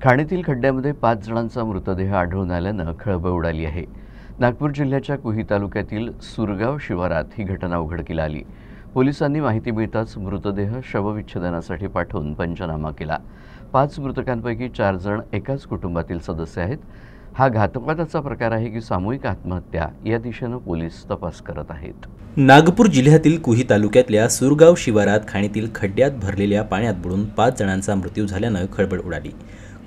खाणीतील खड्ड्यामध्ये 5 जणांचा मृतदेह आढळून आल्यानं खळबळ उडाली आहे। नागपूर जिल्ह्याच्या कुही तालुक्यातील सुरगाव शिवारात ही घटना उघडकीला आली। पोलिसांनी माहिती मिळताच मृतदेह शवविच्छेदनासाठी पाठवून पंचनामा केला। 5 मृतकांपैकी 4 जण एकाच कुटुंबातील सदस्य आहेत। हा घातपाताचा प्रकार आहे की सामूहिक आत्महत्या या दिशेनं पोलीस तपास करत आहेत। नागपूर जिल्ह्यातील कुही तालुक्यातल्या सुरगाव शिवारात खाणीतील खड्ड्यात भरलेल्या पाण्यात बुडून 5 जणांचा मृत्यू झाल्यानं खळबळ उडाली।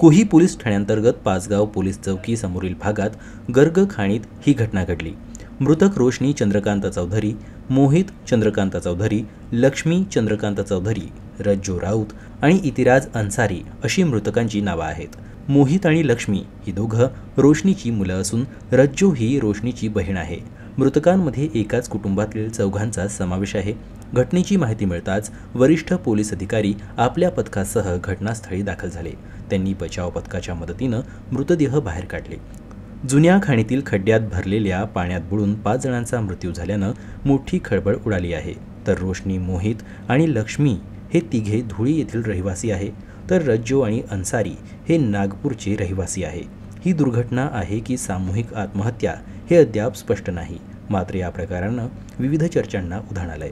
कुही पोलीस ठाण्याअंतर्गत पाचगाव पोलीस चौकी समोरील भागात गर्ग खाणीत ही घटना घडली। मृतक रोशनी चंद्रकांत चौधरी, मोहित चंद्रकांत चौधरी, लक्ष्मी चंद्रकांत चौधरी, रज्जो राऊत आणि इतिराज अन्सारी अशी मृतकांची नावं आहेत। मोहित आणि लक्ष्मी ही दोघं रोशनीची मुलं असून रज्जो ही रोशनीची बहीण आहे। मृतकांमध्ये एकाच कुटुंबातील चौघांचा समावेश आहे। घटनेची माहिती मिळताच वरिष्ठ पोलीस अधिकारी आपल्या पथकासह घटनास्थळी दाखल झाले। त्यांनी बचाव पथकाच्या मदतीनं मृतदेह बाहेर काढले। जुन्या खाणीतील खड्ड्यात भरलेल्या पाण्यात बुडून 5 जणांचा मृत्यू झाल्यानं मोठी खळबळ उडाली आहे। तर रोशनी, मोहित आणि लक्ष्मी हे तिघे धुळे येथील रहिवासी आहे, तर रज्जो आणि अन्सारी हे नागपूरचे रहिवासी आहे। ही दुर्घटना आहे की सामूहिक आत्महत्या हे अद्याप स्पष्ट नाही। मात्र या प्रकारानं विविध चर्चांना उधाण आलंय।